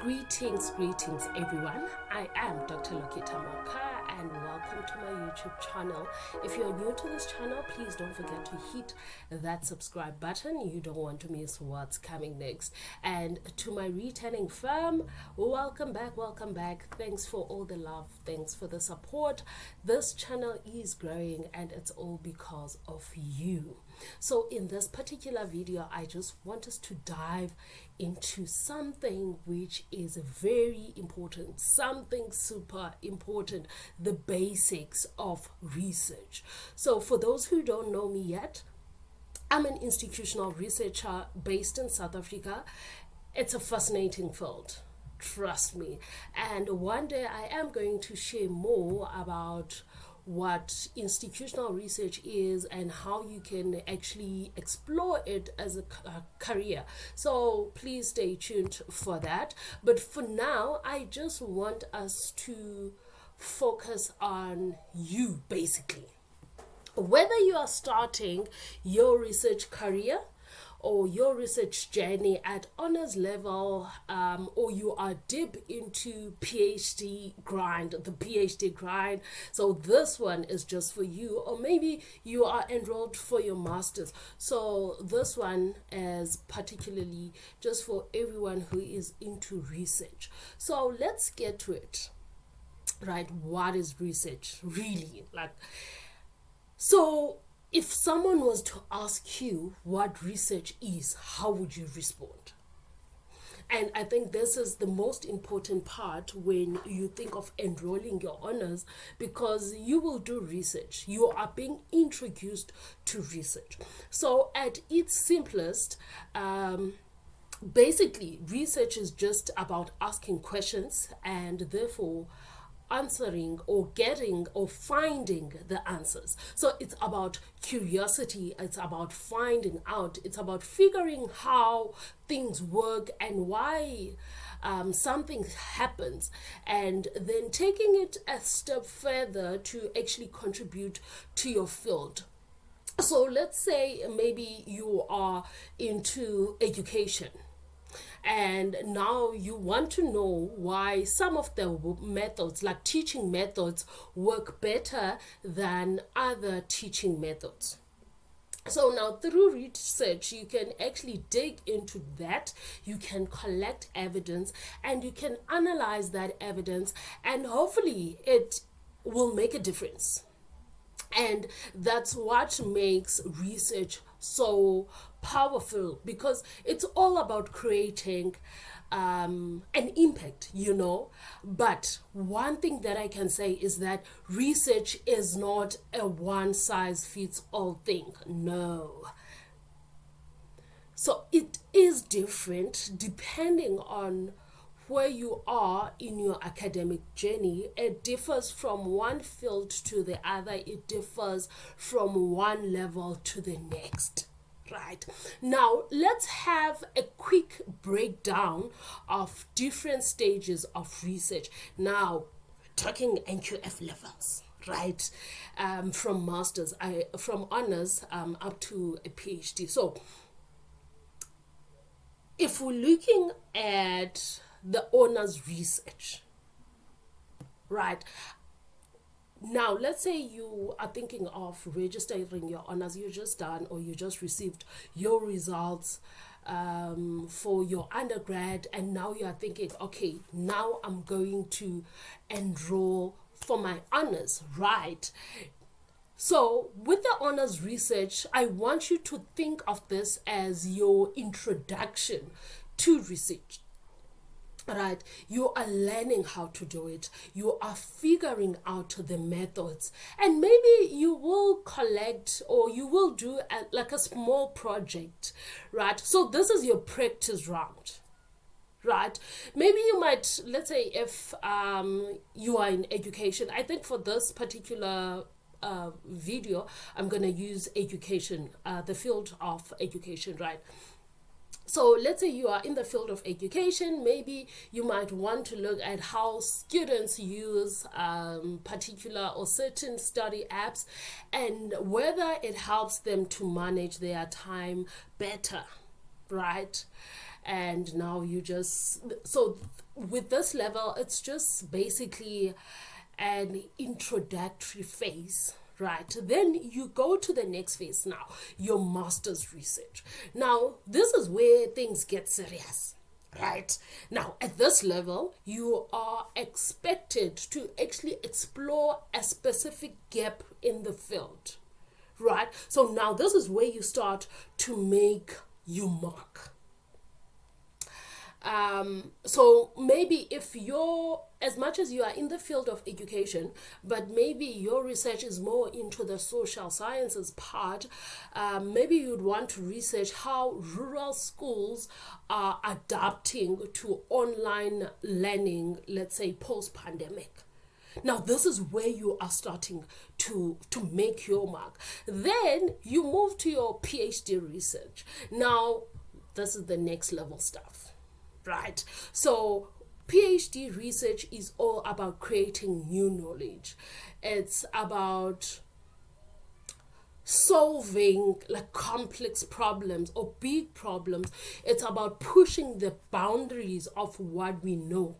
Greetings everyone. I am Dr. Lokita Moka and welcome to my YouTube channel. If you're new to this channel, please don't forget to hit that subscribe button. You don't want to miss what's coming next. And to my returning fam, welcome back. Thanks for all the love. Thanks for the support. This channel is growing and it's all because of you. So in this particular video, I just want us to dive into something which is very important, something super important, the basics of research. So for those who don't know me yet, I'm an institutional researcher based in South Africa. It's a fascinating field, trust me. And one day I am going to share more about what institutional research is and how you can actually explore it as a career. So please stay tuned for that. But for now, I just want us to focus on you, basically. Whether you are starting your research career or your research journey at honors level, or you are deep into PhD grind, the PhD grind. So this one is just for you, or maybe you are enrolled for your master's. So this one is particularly just for everyone who is into research. So let's get to it, right? What is research really like? So if someone was to ask you what research is, how would you respond? And I think this is the most important part when you think of enrolling your honors, because you will do research. You are being introduced to research. So at its simplest, basically research is just about asking questions and therefore answering or getting or finding the answers. So it's about curiosity, it's about finding out, it's about figuring how things work and why something happens, and then taking it a step further to actually contribute to your field. So let's say maybe you are into education, and now you want to know why some of the methods, like teaching methods, work better than other teaching methods. So now through research, you can actually dig into that, you can collect evidence, and you can analyze that evidence, and hopefully it will make a difference. And that's what makes research so powerful, because it's all about creating an impact, But one thing that I can say is that research is not a one size fits all thing. No. So it is different depending on where you are in your academic journey. It differs from one field to the other. It differs from one level to the next. Right. Now, let's have a quick breakdown of different stages of research. Now, talking NQF levels, right? From masters, from honors up to a PhD. So, if we're looking at the honors research, right? Now, let's say you are thinking of registering your honors. You just done, or you just received your results for your undergrad, and now you are thinking, okay, now I'm going to enroll for my honors, right? So with the honors research, I want you to think of this as your introduction to research. Right, you are learning how to do it, you are figuring out the methods, and maybe you will collect or you will do like a small project, right? So this is your practice round, right? Maybe you might, let's say if you are in education, I think for this particular video I'm gonna use education, the field of education, right? So let's say you are in the field of education. Maybe you might want to look at how students use particular or certain study apps and whether it helps them to manage their time better, right? And now you just, so with this level, it's just basically an introductory phase, right? Then you go to the next phase now, your master's research. Now, this is where things get serious. Right now, at this level, you are expected to actually explore a specific gap in the field, right? So now this is where you start to make your mark. So maybe if you're, as much as you are in the field of education, but maybe your research is more into the social sciences part, maybe you'd want to research how rural schools are adapting to online learning, let's say post-pandemic. Now, this is where you are starting to make your mark. Then you move to your PhD research. Now, this is the next level stuff. Right. So PhD research is all about creating new knowledge. It's about solving like complex problems or big problems. It's about pushing the boundaries of what we know.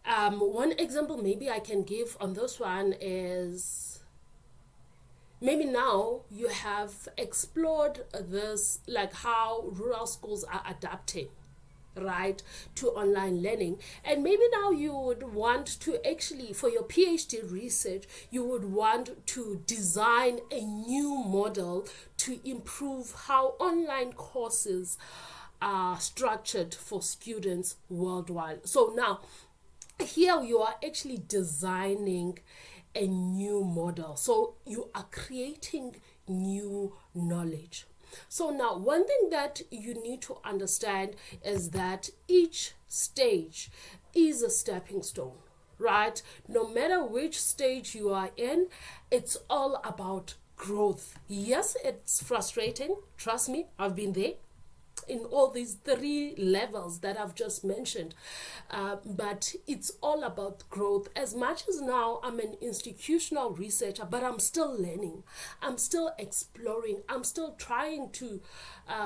One example maybe I can give on this one is, maybe now you have explored this, like how rural schools are adapting, right, to online learning. And maybe now you would want to actually, for your PhD research, you would want to design a new model to improve how online courses are structured for students worldwide. So now, here you are actually designing a new model. So you are creating new knowledge. So now one thing that you need to understand is that each stage is a stepping stone, right? No matter which stage you are in, it's all about growth. Yes, it's frustrating. Trust me, I've been there in all these three levels that I've just mentioned. But it's all about growth. As much as now I'm an institutional researcher, but I'm still learning. I'm still exploring. I'm still trying to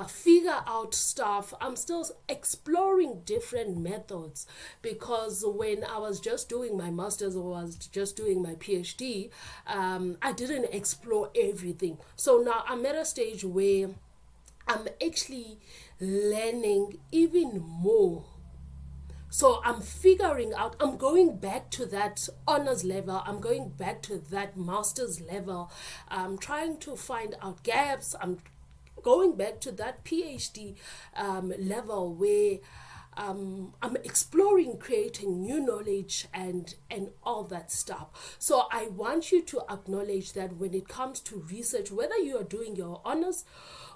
figure out stuff. I'm still exploring different methods, because when I was just doing my master's or was just doing my PhD, I didn't explore everything. So now I'm at a stage where I'm actually learning even more. So I'm figuring out, I'm going back to that honors level, I'm going back to that master's level, I'm trying to find out gaps, I'm going back to that PhD level where I'm exploring creating new knowledge and all that stuff. So I want you to acknowledge that when it comes to research, whether you are doing your honors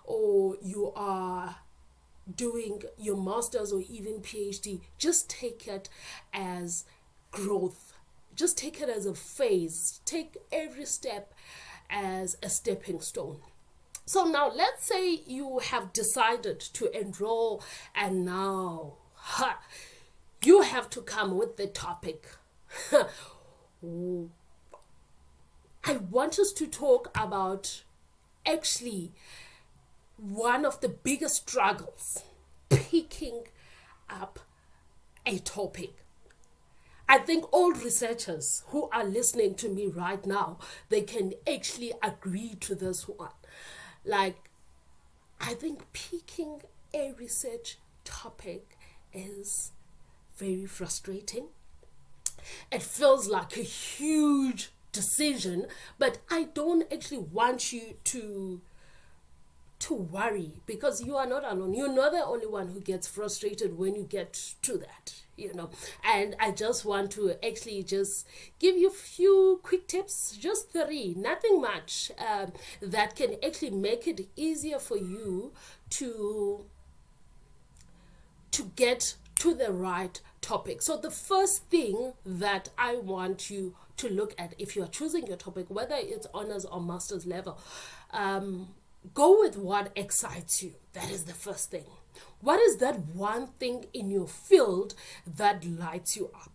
or you are doing your master's or even PhD, just take it as growth. Just take it as a phase. Take every step as a stepping stone. So now let's say you have decided to enroll, and now you have to come with the topic. I want us to talk about actually one of the biggest struggles, picking up a topic. I think all researchers who are listening to me right now, they can actually agree to this one. Like, I think picking a research topic is very frustrating. It feels like a huge decision, but I don't actually want you to worry, because you are not alone. You're not the only one who gets frustrated when you get to that, and I just want to actually just give you a few quick tips, just 3, nothing much, that can actually make it easier for you to get to the right topic. So the first thing that I want you to look at, if you are choosing your topic, whether it's honors or master's level, go with what excites you. That is the first thing. What is that one thing in your field that lights you up?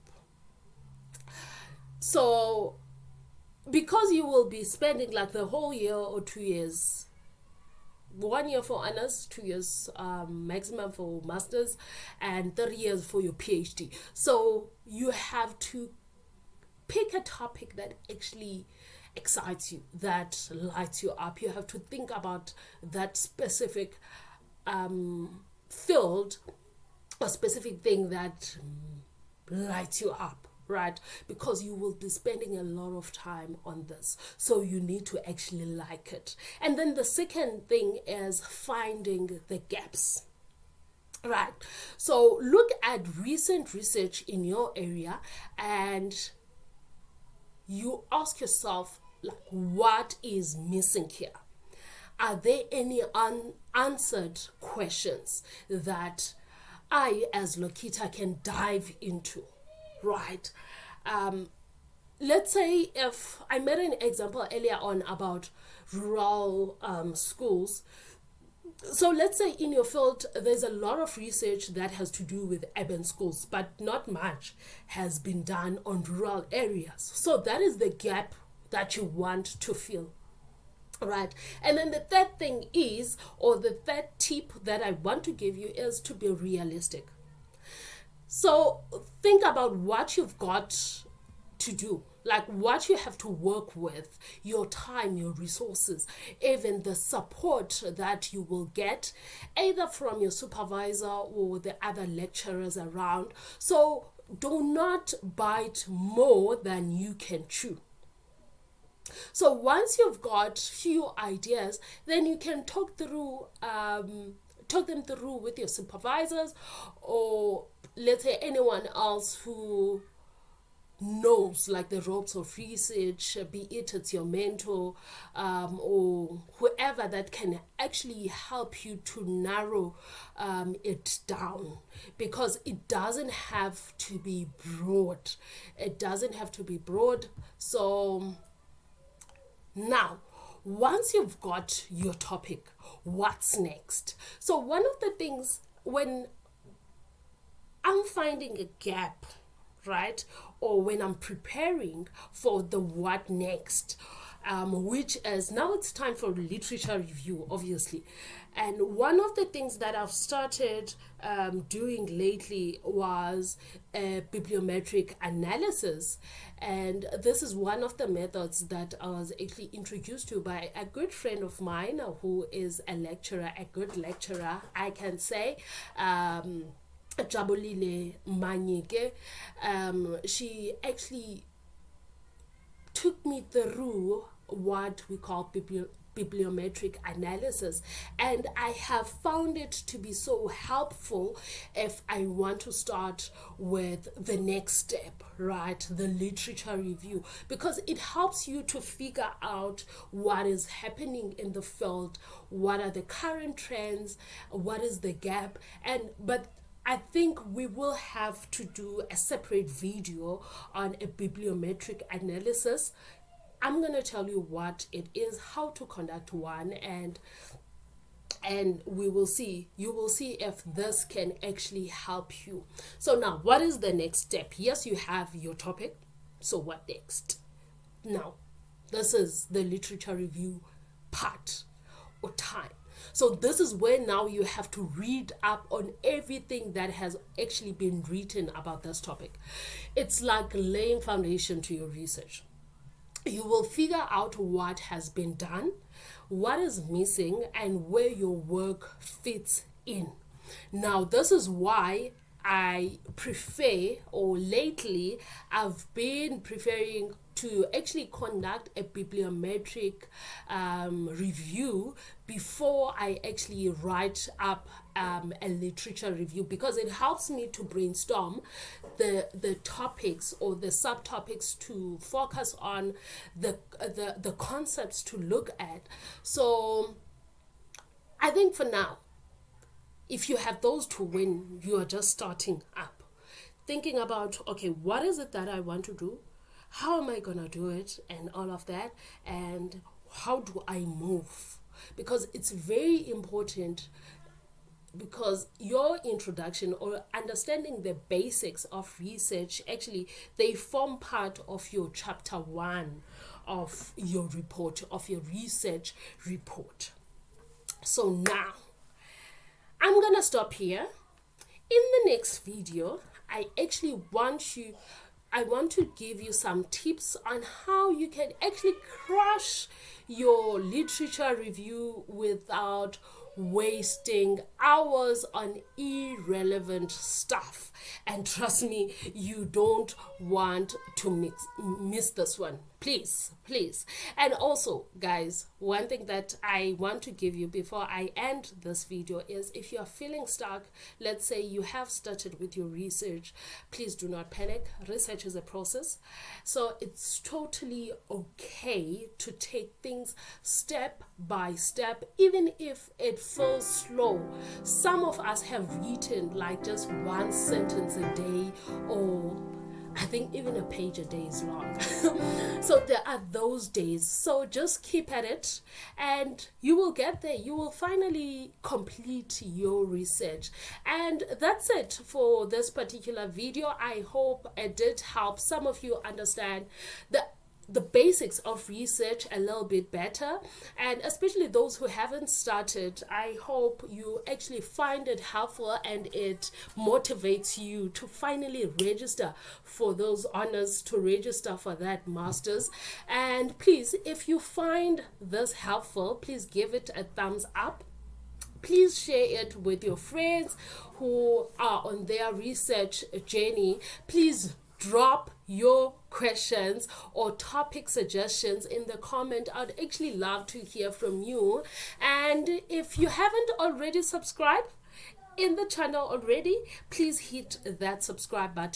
So, because you will be spending like the whole year or 2 years 1 year for honors, 2 years maximum for masters, and 30 years for your PhD. So you have to pick a topic that actually excites you, that lights you up. You have to think about that specific field or specific thing that lights you up, right? Because you will be spending a lot of time on this, so you need to actually like it. And then the second thing is finding the gaps, right? So look at recent research in your area and you ask yourself, like, what is missing here? Are there any unanswered questions that I, as Lokita, can dive into, right? Let's say if I made an example earlier on about rural schools. So let's say in your field, there's a lot of research that has to do with urban schools, but not much has been done on rural areas. So that is the gap that you want to fill. Right. And then the third thing is, or the third tip that I want to give you is to be realistic. So think about what you've got to do, like what you have to work with, your time, your resources, even the support that you will get either from your supervisor or the other lecturers around. So do not bite more than you can chew. So once you've got few ideas, then you can talk them through with your supervisors, or let's say anyone else who knows like the ropes of research, be it's your mentor or whoever that can actually help you to narrow it down, because it doesn't have to be broad. So now, once you've got your topic, what's next? So one of the things when I'm finding a gap, right, or when I'm preparing for the what next, which is now it's time for literature review, obviously. And one of the things that I've started doing lately was bibliometric analysis. And this is one of the methods that I was actually introduced to by a good friend of mine who is a good lecturer, I can say. Jabulile Manyike. She actually took me through what we call bibliometric analysis, and I have found it to be so helpful if I want to start with the next step, right, the literature review, because it helps you to figure out what is happening in the field, what are the current trends, what is the gap. But I think we will have to do a separate video on a bibliometric analysis. I'm going to tell you what it is, how to conduct one, and we will see. You will see if this can actually help you. So now, what is the next step? Yes, you have your topic. So what next? Now, this is the literature review part or time. So this is where now you have to read up on everything that has actually been written about this topic. It's like laying foundation to your research. You will figure out what has been done, what is missing, and where your work fits in. Now, this is why I prefer, or lately I've been preferring to actually conduct a bibliometric review before I actually write up a literature review, because it helps me to brainstorm the topics or the subtopics to focus on, the concepts to look at. So I think for now, if you have those two when you are just starting up, thinking about, okay, what is it that I want to do? How am I going to do it? And all of that. And how do I move? Because it's very important, because your introduction or understanding the basics of research, actually, they form part of your chapter 1 of your report, of your research report. So now I'm gonna stop here. In the next video, I want to give you some tips on how you can actually crush your literature review without wasting hours on irrelevant stuff. And trust me, you don't want to miss this one. Please. And also, guys, one thing that I want to give you before I end this video is, if you are feeling stuck, let's say you have started with your research, please do not panic. Research is a process, so it's totally okay to take things step by step, even if it feels slow. Some of us have written like just one sentence a day, or I think even a page a day is long. So there are those days. So just keep at it and you will get there. You will finally complete your research. And that's it for this particular video. I hope it did help some of you understand the basics of research a little bit better, and especially those who haven't started. I hope you actually find it helpful and it motivates you to finally register for those honors, to register for that master's. And please, if you find this helpful, please give it a thumbs up. Please share it with your friends who are on their research journey. Please drop your questions or topic suggestions in the comment. I'd actually love to hear from you. And if you haven't already subscribed in the channel already, please hit that subscribe button.